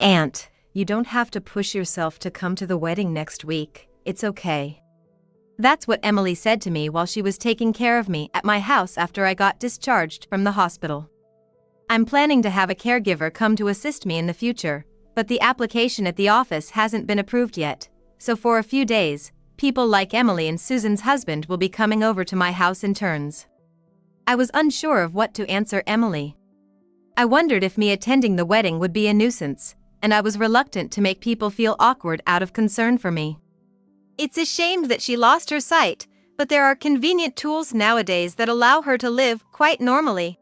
Aunt, you don't have to push yourself to come to the wedding next week. It's okay. That's what Emily said to me while she was taking care of me at my house after I got discharged from the hospital. I'm planning to have a caregiver come to assist me in the future, but the application at the office hasn't been approved yet, so for a few days, people like Emily and Susan's husband will be coming over to my house in turns. I was unsure of what to answer Emily. I wondered if me attending the wedding would be a nuisance, and I was reluctant to make people feel awkward out of concern for me. It's a shame that she lost her sight, but there are convenient tools nowadays that allow her to live quite normally.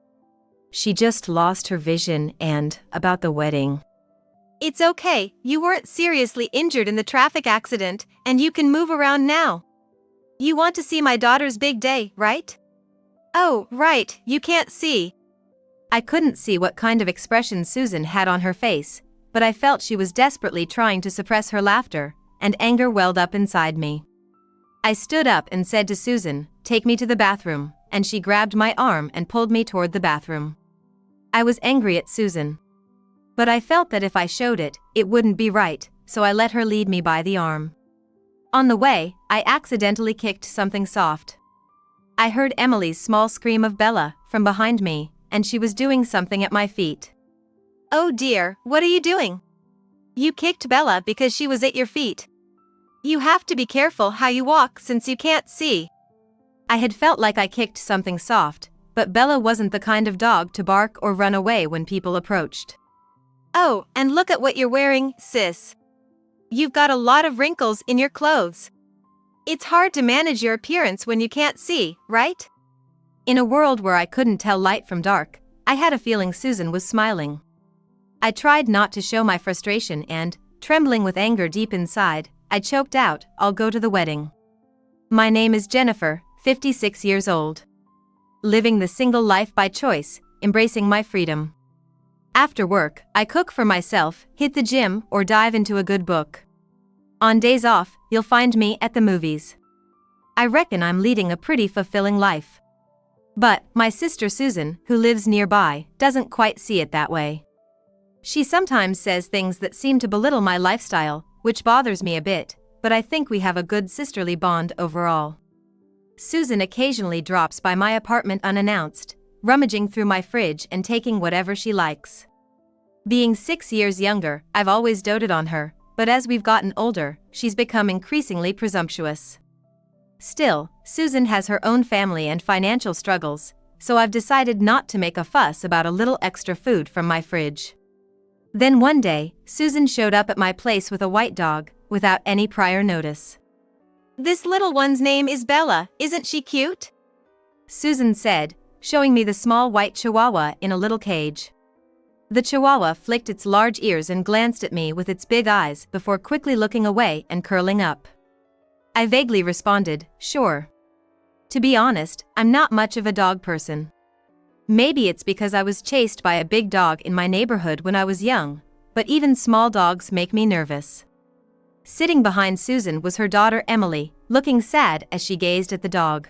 She just lost her vision and, about the wedding. It's okay, you weren't seriously injured in the traffic accident, and you can move around now. You want to see my daughter's big day, right? Oh, right, you can't see. I couldn't see what kind of expression Susan had on her face, but I felt she was desperately trying to suppress her laughter, and anger welled up inside me. I stood up and said to Susan, "Take me to the bathroom," and she grabbed my arm and pulled me toward the bathroom. I was angry at Susan. But I felt that if I showed it, it wouldn't be right, so I let her lead me by the arm. On the way, I accidentally kicked something soft. I heard Emily's small scream of Bella from behind me, and she was doing something at my feet. Oh dear, what are you doing? You kicked Bella because she was at your feet. You have to be careful how you walk since you can't see. I had felt like I kicked something soft, but Bella wasn't the kind of dog to bark or run away when people approached. Oh, and look at what you're wearing, sis. You've got a lot of wrinkles in your clothes. It's hard to manage your appearance when you can't see, right? In a world where I couldn't tell light from dark, I had a feeling Susan was smiling. I tried not to show my frustration and, trembling with anger deep inside, I choked out, "I'll go to the wedding. My name is Jennifer, 56 years old. Living the single life by choice, embracing my freedom. After work, I cook for myself, hit the gym, or dive into a good book. On days off, you'll find me at the movies. I reckon I'm leading a pretty fulfilling life." But, my sister Susan, who lives nearby, doesn't quite see it that way. She sometimes says things that seem to belittle my lifestyle, which bothers me a bit, but I think we have a good sisterly bond overall. Susan occasionally drops by my apartment unannounced, rummaging through my fridge and taking whatever she likes. Being 6 years younger, I've always doted on her, but as we've gotten older, she's become increasingly presumptuous. Still, Susan has her own family and financial struggles, so I've decided not to make a fuss about a little extra food from my fridge. Then one day, Susan showed up at my place with a white dog, without any prior notice. "This little one's name is Bella, isn't she cute?" Susan said, showing me the small white chihuahua in a little cage. The chihuahua flicked its large ears and glanced at me with its big eyes before quickly looking away and curling up. I vaguely responded, "Sure." To be honest, I'm not much of a dog person. Maybe it's because I was chased by a big dog in my neighborhood when I was young, but even small dogs make me nervous. Sitting behind Susan was her daughter Emily, looking sad as she gazed at the dog.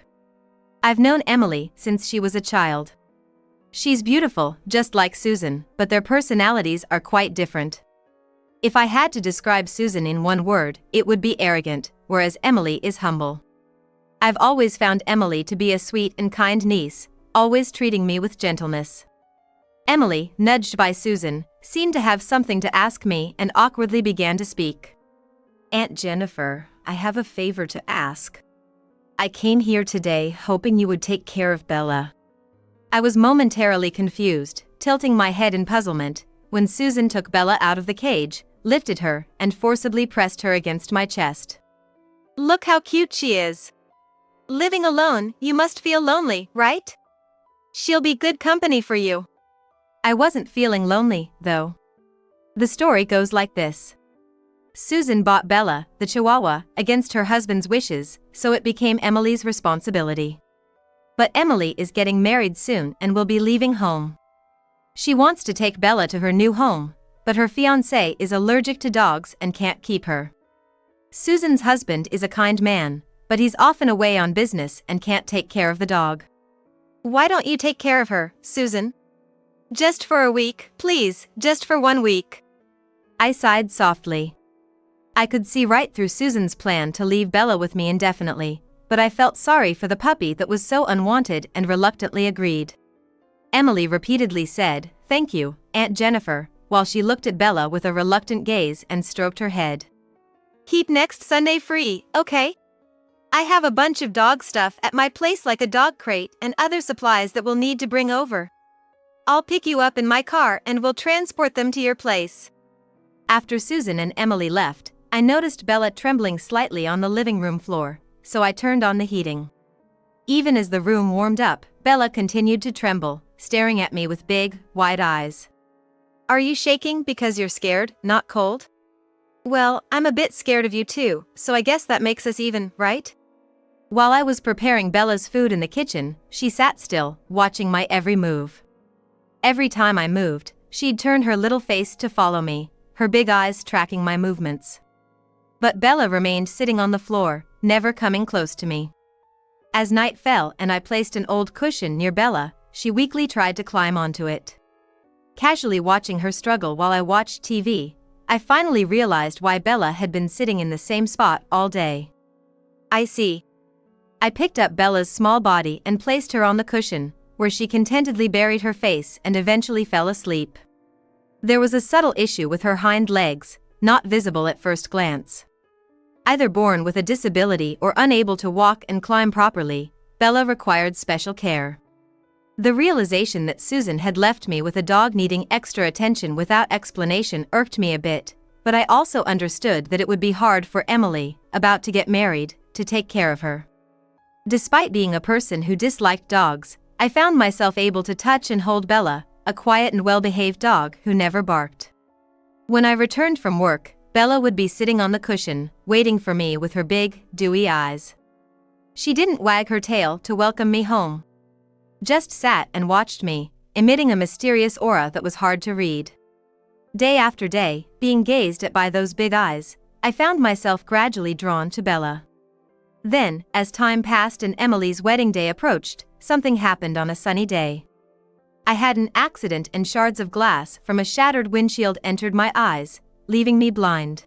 I've known Emily since she was a child. She's beautiful, just like Susan, but their personalities are quite different. If I had to describe Susan in one word, it would be arrogant, whereas Emily is humble. I've always found Emily to be a sweet and kind niece, always treating me with gentleness. Emily, nudged by Susan, seemed to have something to ask me and awkwardly began to speak. "Aunt Jennifer, I have a favor to ask. I came here today hoping you would take care of Bella." I was momentarily confused, tilting my head in puzzlement, when Susan took Bella out of the cage, lifted her, and forcibly pressed her against my chest. "Look how cute she is. Living alone, you must feel lonely, right? She'll be good company for you." I wasn't feeling lonely, though. The story goes like this. Susan bought Bella, the chihuahua, against her husband's wishes, so it became Emily's responsibility. But Emily is getting married soon and will be leaving home. She wants to take Bella to her new home, but her fiancé is allergic to dogs and can't keep her. Susan's husband is a kind man, but he's often away on business and can't take care of the dog. "Why don't you take care of her, Susan? Just for a week, please, just for 1 week." I sighed softly. I could see right through Susan's plan to leave Bella with me indefinitely, but I felt sorry for the puppy that was so unwanted and reluctantly agreed. Emily repeatedly said, "Thank you, Aunt Jennifer," while she looked at Bella with a reluctant gaze and stroked her head. "Keep next Sunday free, okay? I have a bunch of dog stuff at my place like a dog crate and other supplies that we'll need to bring over. I'll pick you up in my car and we'll transport them to your place." After Susan and Emily left, I noticed Bella trembling slightly on the living room floor, so I turned on the heating. Even as the room warmed up, Bella continued to tremble, staring at me with big, wide eyes. "Are you shaking because you're scared, not cold?" "Well, I'm a bit scared of you too, so I guess that makes us even, right?" While I was preparing Bella's food in the kitchen, she sat still, watching my every move. Every time I moved, she'd turn her little face to follow me, her big eyes tracking my movements. But Bella remained sitting on the floor, never coming close to me. As night fell and I placed an old cushion near Bella, she weakly tried to climb onto it. Casually watching her struggle while I watched TV, I finally realized why Bella had been sitting in the same spot all day. "I see." I picked up Bella's small body and placed her on the cushion, where she contentedly buried her face and eventually fell asleep. There was a subtle issue with her hind legs, not visible at first glance. Either born with a disability or unable to walk and climb properly, Bella required special care. The realization that Susan had left me with a dog needing extra attention without explanation irked me a bit, but I also understood that it would be hard for Emily, about to get married, to take care of her. Despite being a person who disliked dogs, I found myself able to touch and hold Bella, a quiet and well-behaved dog who never barked. When I returned from work, Bella would be sitting on the cushion, waiting for me with her big, dewy eyes. She didn't wag her tail to welcome me home. Just sat and watched me, emitting a mysterious aura that was hard to read. Day after day, being gazed at by those big eyes, I found myself gradually drawn to Bella. Then, as time passed and Emily's wedding day approached, something happened on a sunny day. I had an accident and shards of glass from a shattered windshield entered my eyes, leaving me blind.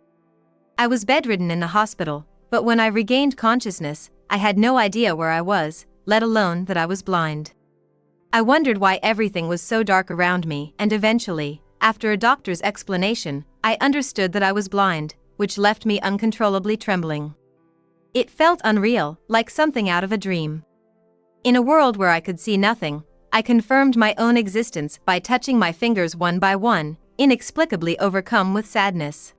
I was bedridden in the hospital, but when I regained consciousness, I had no idea where I was, let alone that I was blind. I wondered why everything was so dark around me, and eventually, after a doctor's explanation, I understood that I was blind, which left me uncontrollably trembling. It felt unreal, like something out of a dream. In a world where I could see nothing, I confirmed my own existence by touching my fingers one by one, inexplicably overcome with sadness.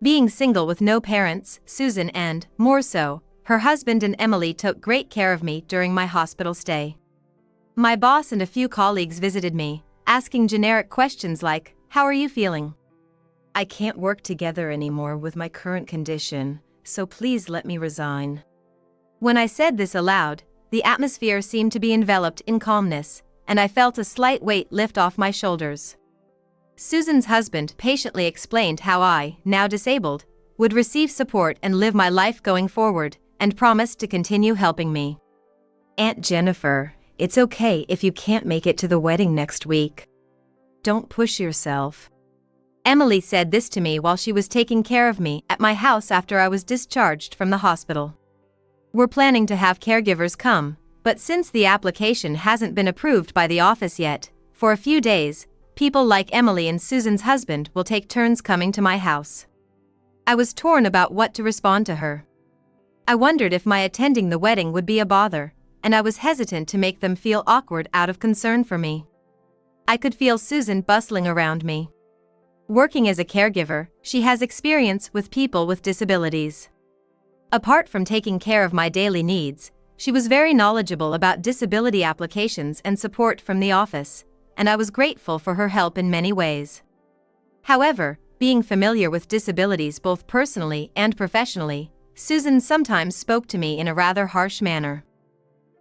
Being single with no parents, Susan and, more so, her husband and Emily took great care of me during my hospital stay. My boss and a few colleagues visited me, asking generic questions like, "How are you feeling?" "I can't work together anymore with my current condition, so please let me resign." When I said this aloud, the atmosphere seemed to be enveloped in calmness, and I felt a slight weight lift off my shoulders. Susan's husband patiently explained how I, now disabled, would receive support and live my life going forward, and promised to continue helping me. "Aunt Jennifer, it's okay if you can't make it to the wedding next week. Don't push yourself." Emily said this to me while she was taking care of me at my house after I was discharged from the hospital. "We're planning to have caregivers come, but since the application hasn't been approved by the office yet, for a few days, people like Emily and Susan's husband will take turns coming to my house." I was torn about what to respond to her. I wondered if my attending the wedding would be a bother, and I was hesitant to make them feel awkward out of concern for me. I could feel Susan bustling around me. Working as a caregiver, she has experience with people with disabilities. Apart from taking care of my daily needs, she was very knowledgeable about disability applications and support from the office, and I was grateful for her help in many ways. However, being familiar with disabilities both personally and professionally, Susan sometimes spoke to me in a rather harsh manner.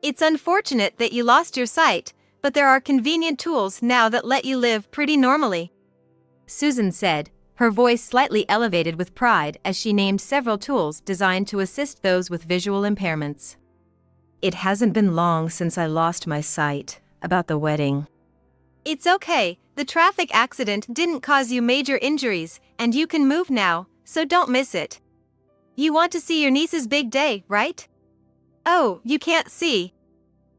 "It's unfortunate that you lost your sight, but there are convenient tools now that let you live pretty normally," Susan said, her voice slightly elevated with pride as she named several tools designed to assist those with visual impairments. "It hasn't been long since I lost my sight. About the wedding." "It's okay, the traffic accident didn't cause you major injuries, And you can move now, so don't miss it. You want to see your niece's big day, right? Oh, you can't see.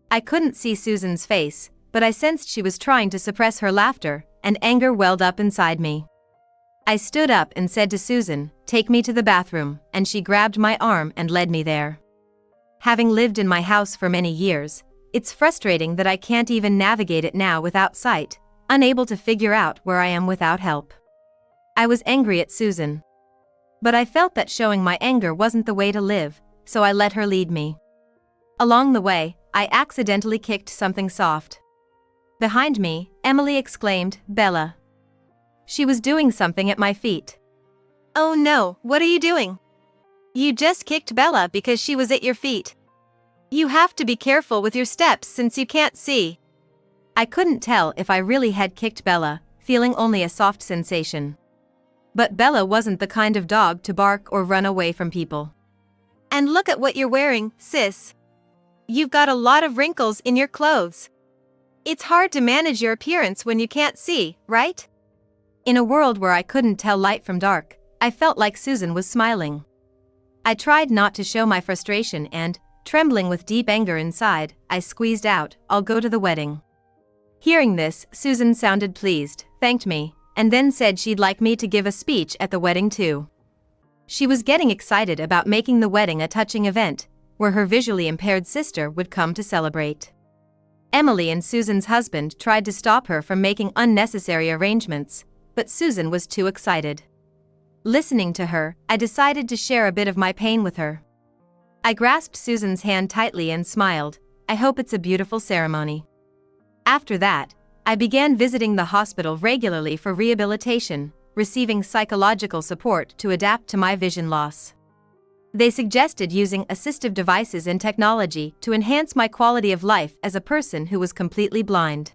I couldn't see Susan's face, but I sensed she was trying to suppress her laughter, and anger welled up inside me. I stood up and said to Susan, "Take me to the bathroom," and she grabbed my arm and led me there. Having lived in my house for many years, it's frustrating that I can't even navigate it now without sight, unable to figure out where I am without help. I was angry at Susan. But I felt that showing my anger wasn't the way to live, so I let her lead me. Along the way, I accidentally kicked something soft. Behind me, Emily exclaimed, "Bella." She was doing something at my feet. "Oh no, what are you doing?" "You just kicked Bella because she was at your feet. You have to be careful with your steps since you can't see." I couldn't tell if I really had kicked Bella, feeling only a soft sensation. But Bella wasn't the kind of dog to bark or run away from people. "And look at what you're wearing, sis. You've got a lot of wrinkles in your clothes. It's hard to manage your appearance when you can't see, right?" In a world where I couldn't tell light from dark, I felt like Susan was smiling. I tried not to show my frustration and, trembling with deep anger inside, I squeezed out, "I'll go to the wedding." Hearing this, Susan sounded pleased, thanked me, and then said she'd like me to give a speech at the wedding too. She was getting excited about making the wedding a touching event, where her visually impaired sister would come to celebrate. Emily and Susan's husband tried to stop her from making unnecessary arrangements, but Susan was too excited. Listening to her, I decided to share a bit of my pain with her. I grasped Susan's hand tightly and smiled, "I hope it's a beautiful ceremony." After that, I began visiting the hospital regularly for rehabilitation, receiving psychological support to adapt to my vision loss. They suggested using assistive devices and technology to enhance my quality of life as a person who was completely blind.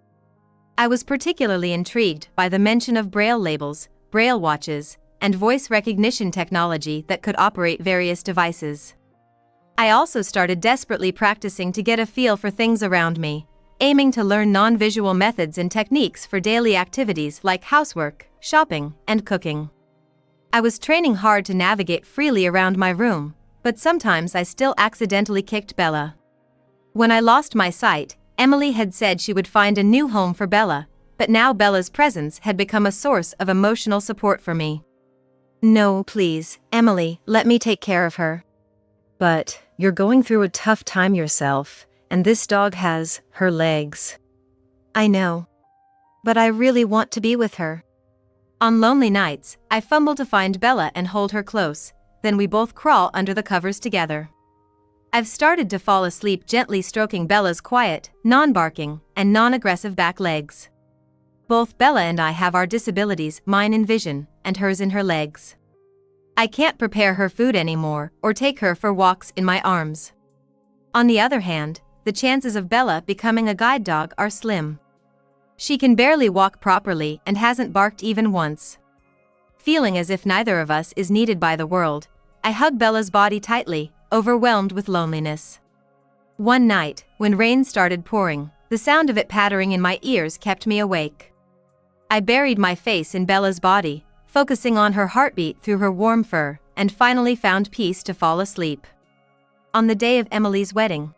I was particularly intrigued by the mention of braille labels, braille watches, and voice recognition technology that could operate various devices. I also started desperately practicing to get a feel for things around me, aiming to learn non-visual methods and techniques for daily activities like housework, shopping, and cooking. I was training hard to navigate freely around my room, but sometimes I still accidentally kicked Bella. When I lost my sight, Emily had said she would find a new home for Bella, but now Bella's presence had become a source of emotional support for me. "No, please, Emily, let me take care of her." "But you're going through a tough time yourself, and this dog has her legs." "I know. But I really want to be with her." On lonely nights, I fumble to find Bella and hold her close, then we both crawl under the covers together. I've started to fall asleep gently stroking Bella's quiet, non-barking, and non-aggressive back legs. Both Bella and I have our disabilities, mine in vision, and hers in her legs. I can't prepare her food anymore, or take her for walks in my arms. On the other hand, the chances of Bella becoming a guide dog are slim. She can barely walk properly and hasn't barked even once. Feeling as if neither of us is needed by the world, I hug Bella's body tightly, overwhelmed with loneliness. One night, when rain started pouring, the sound of it pattering in my ears kept me awake. I buried my face in Bella's body, focusing on her heartbeat through her warm fur, and finally found peace to fall asleep. On the day of Emily's wedding,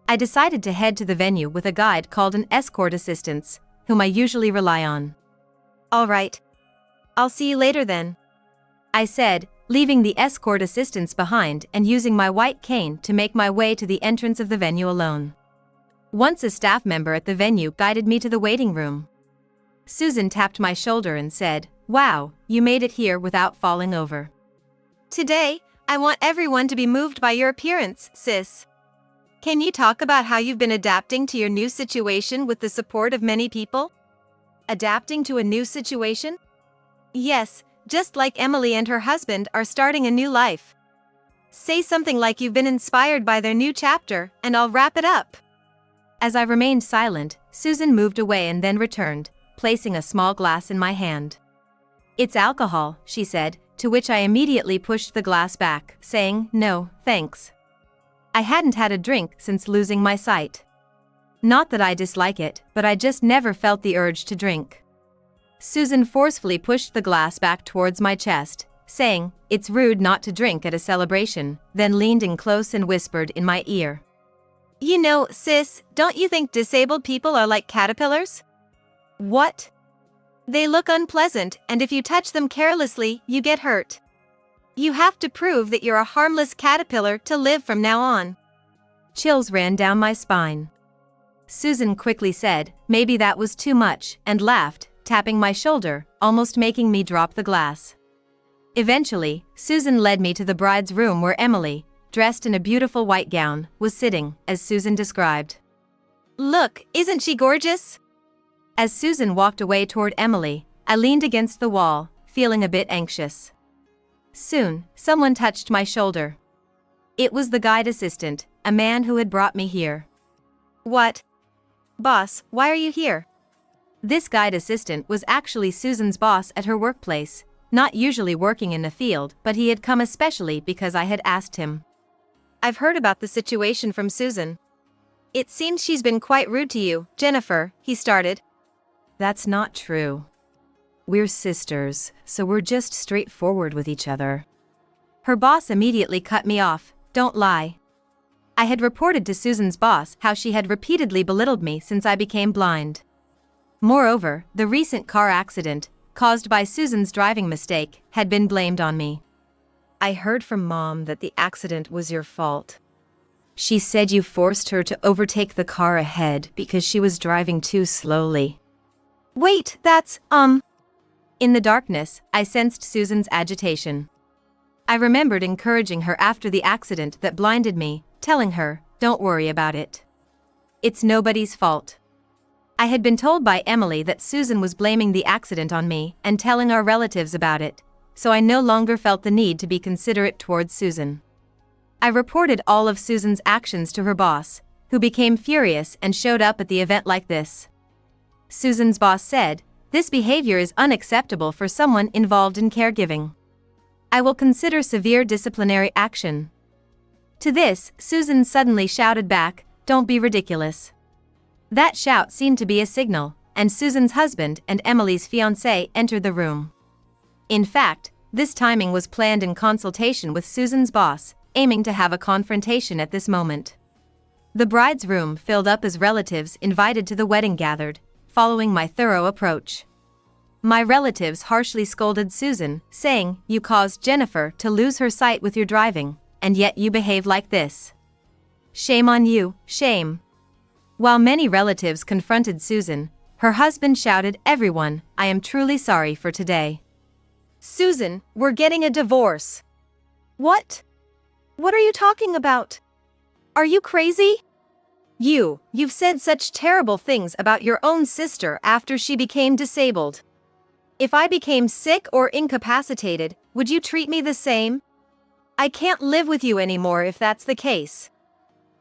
I decided to head to the venue with a guide called an escort assistant, whom I usually rely on. "All right. I'll see you later then," I said, leaving the escort assistants behind and using my white cane to make my way to the entrance of the venue alone. Once a staff member at the venue guided me to the waiting room. Susan tapped my shoulder and said, "Wow, you made it here without falling over." "Today, I want everyone to be moved by your appearance, sis. Can you talk about how you've been adapting to your new situation with the support of many people?" "Adapting to a new situation?" "Yes, just like Emily and her husband are starting a new life. Say something like you've been inspired by their new chapter, and I'll wrap it up." As I remained silent, Susan moved away and then returned, placing a small glass in my hand. "It's alcohol," she said, to which I immediately pushed the glass back, saying, "No, thanks." I hadn't had a drink since losing my sight. Not that I dislike it, but I just never felt the urge to drink. Susan forcefully pushed the glass back towards my chest, saying, "It's rude not to drink at a celebration," then leaned in close and whispered in my ear, "You know, sis, don't you think disabled people are like caterpillars?" "What?" "They look unpleasant, and if you touch them carelessly, you get hurt. You have to prove that you're a harmless caterpillar to live from now on." Chills ran down my spine. Susan quickly said, "Maybe that was too much," and laughed, tapping my shoulder, almost making me drop the glass. Eventually, Susan led me to the bride's room where Emily, dressed in a beautiful white gown, was sitting, as Susan described. "Look, isn't she gorgeous?" As Susan walked away toward Emily, I leaned against the wall, feeling a bit anxious. Soon, someone touched my shoulder. It was the guide assistant, a man who had brought me here. "What? Boss, why are you here?" This guide assistant was actually Susan's boss at her workplace, not usually working in the field, but he had come especially because I had asked him. "I've heard about the situation from Susan. It seems she's been quite rude to you, Jennifer," he started. "That's not true. We're sisters, so we're just straightforward with each other." Her boss immediately cut me off. "Don't lie." I had reported to Susan's boss how she had repeatedly belittled me since I became blind. Moreover, the recent car accident, caused by Susan's driving mistake, had been blamed on me. "I heard from Mom that the accident was your fault. She said you forced her to overtake the car ahead because she was driving too slowly." "Wait, that's, In the darkness, I sensed Susan's agitation. I remembered encouraging her after the accident that blinded me, telling her, "Don't worry about it. It's nobody's fault." I had been told by Emily that Susan was blaming the accident on me and telling our relatives about it, so I no longer felt the need to be considerate towards Susan. I reported all of Susan's actions to her boss, who became furious and showed up at the event like this. Susan's boss said, "This behavior is unacceptable for someone involved in caregiving. I will consider severe disciplinary action." To this, Susan suddenly shouted back, "Don't be ridiculous." That shout seemed to be a signal, and Susan's husband and Emily's fiancé entered the room. In fact, this timing was planned in consultation with Susan's boss, aiming to have a confrontation at this moment. The bride's room filled up as relatives invited to the wedding gathered, following my thorough approach. My relatives harshly scolded Susan, saying, "You caused Jennifer to lose her sight with your driving, and yet you behave like this. Shame on you, shame." While many relatives confronted Susan, her husband shouted, "Everyone, I am truly sorry for today. Susan, we're getting a divorce." "What? What are you talking about? Are you crazy? You've said such terrible things about your own sister after she became disabled. If I became sick or incapacitated, would you treat me the same? I can't live with you anymore if that's the case."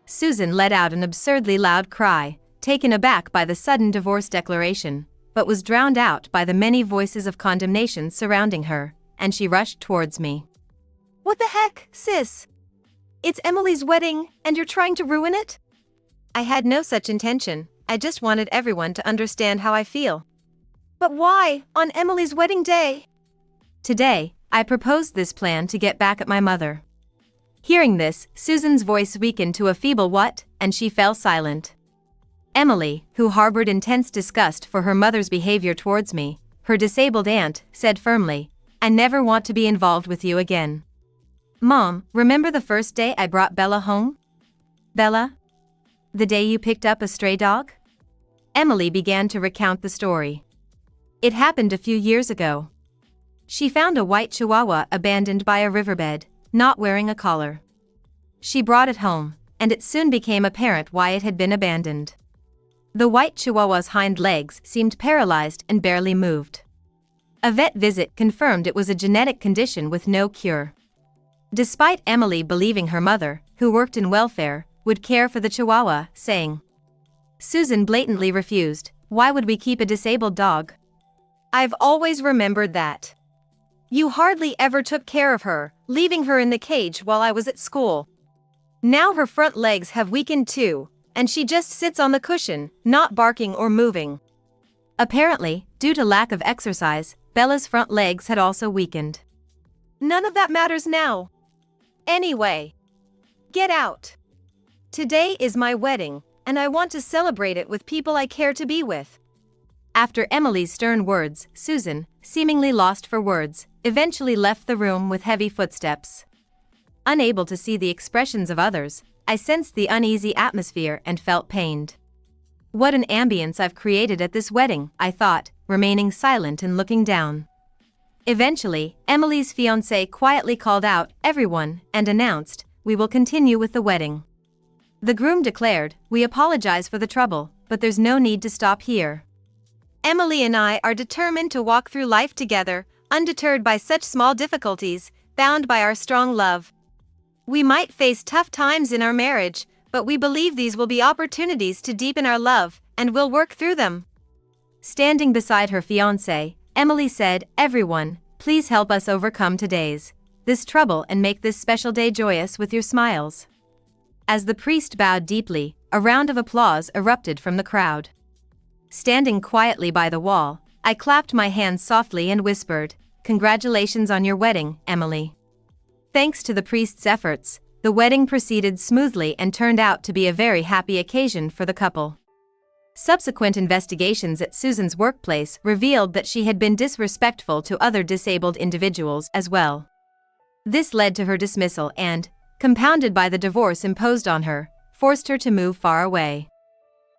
Susan let out an absurdly loud cry, taken aback by the sudden divorce declaration, but was drowned out by the many voices of condemnation surrounding her, and she rushed towards me. "What the heck, sis? It's Emily's wedding, and you're trying to ruin it?" "I had no such intention, I just wanted everyone to understand how I feel." "But why, on Emily's wedding day?" "Today, I proposed this plan to get back at my mother." Hearing this, Susan's voice weakened to a feeble "what?" and she fell silent. Emily, who harbored intense disgust for her mother's behavior towards me, her disabled aunt, said firmly, "I never want to be involved with you again." "Mom, remember the first day I brought Bella home? Bella? The day you picked up a stray dog?" Emily began to recount the story. "It happened a few years ago. She found a white chihuahua abandoned by a riverbed, not wearing a collar. She brought it home, and it soon became apparent why it had been abandoned. The white chihuahua's hind legs seemed paralyzed and barely moved. A vet visit confirmed it was a genetic condition with no cure. Despite Emily believing her mother, who worked in welfare, would care for the chihuahua, saying, Susan blatantly refused, "Why would we keep a disabled dog? I've always remembered that. You hardly ever took care of her, leaving her in the cage while I was at school. Now her front legs have weakened too, and she just sits on the cushion, not barking or moving." Apparently, Due to lack of exercise, Bella's front legs had also weakened. None of that matters now. Anyway, get out. Today is my wedding, and I want to celebrate it with people I care to be with. After Emily's stern words, Susan, seemingly lost for words, eventually left the room with heavy footsteps. Unable to see the expressions of others, I sensed the uneasy atmosphere and felt pained. What an ambience I've created at this wedding, I thought, remaining silent and looking down. Eventually, Emily's fiancé quietly called out, "Everyone," and announced, "We will continue with the wedding." The groom declared, "We apologize for the trouble, but there's no need to stop here. Emily and I are determined to walk through life together, undeterred by such small difficulties, bound by our strong love. We might face tough times in our marriage, but we believe these will be opportunities to deepen our love, and we'll work through them." Standing beside her fiancé, Emily said, "Everyone, please help us overcome this trouble and make this special day joyous with your smiles." As the priest bowed deeply, a round of applause erupted from the crowd. Standing quietly by the wall, I clapped my hands softly and whispered, "Congratulations on your wedding, Emily." Thanks to the priest's efforts, the wedding proceeded smoothly and turned out to be a very happy occasion for the couple. Subsequent investigations at Susan's workplace revealed that she had been disrespectful to other disabled individuals as well. This led to her dismissal and, compounded by the divorce imposed on her, forced her to move far away.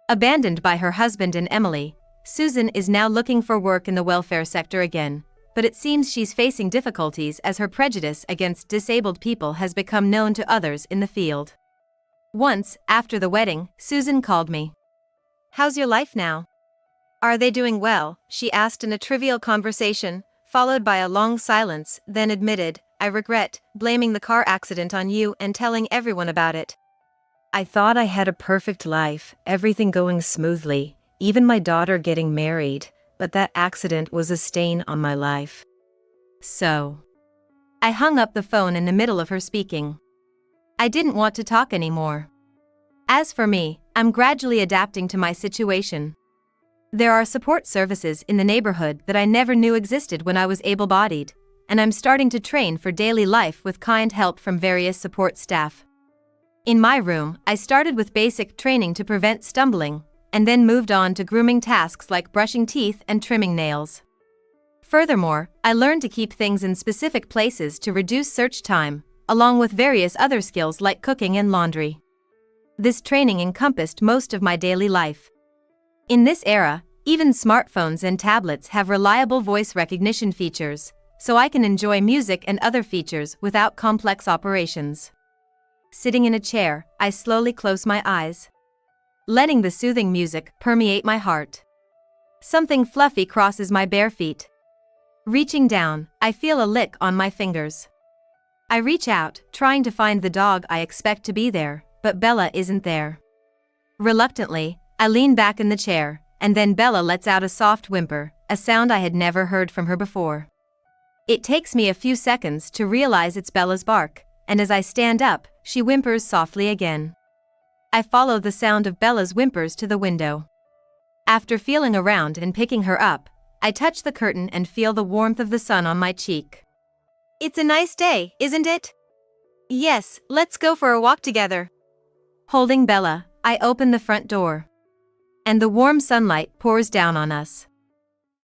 Abandoned by her husband and Emily, Susan is now looking for work in the welfare sector again, but it seems she's facing difficulties as her prejudice against disabled people has become known to others in the field. Once, after the wedding, Susan called me. "How's your life now? Are they doing well?" she asked in a trivial conversation, followed by a long silence, then admitted, "I regret blaming the car accident on you and telling everyone about it. I thought I had a perfect life, everything going smoothly, even my daughter getting married, but that accident was a stain on my life. So." I hung up the phone in the middle of her speaking. I didn't want to talk anymore. As for me, I'm gradually adapting to my situation. There are support services in the neighborhood that I never knew existed when I was able-bodied, and I'm starting to train for daily life with kind help from various support staff. In my room, I started with basic training to prevent stumbling, and then moved on to grooming tasks like brushing teeth and trimming nails. Furthermore, I learned to keep things in specific places to reduce search time, along with various other skills like cooking and laundry. This training encompassed most of my daily life. In this era, even smartphones and tablets have reliable voice recognition features, so I can enjoy music and other features without complex operations. Sitting in a chair, I slowly close my eyes, letting the soothing music permeate my heart. Something fluffy crosses my bare feet. Reaching down, I feel a lick on my fingers. I reach out, trying to find the dog I expect to be there, but Bella isn't there. Reluctantly, I lean back in the chair, and then Bella lets out a soft whimper, a sound I had never heard from her before. It takes me a few seconds to realize it's Bella's bark, and as I stand up, she whimpers softly again. I follow the sound of Bella's whimpers to the window. After feeling around and picking her up, I touch the curtain and feel the warmth of the sun on my cheek. "It's a nice day, isn't it?" "Yes, let's go for a walk together." Holding Bella, I open the front door. And the warm sunlight pours down on us.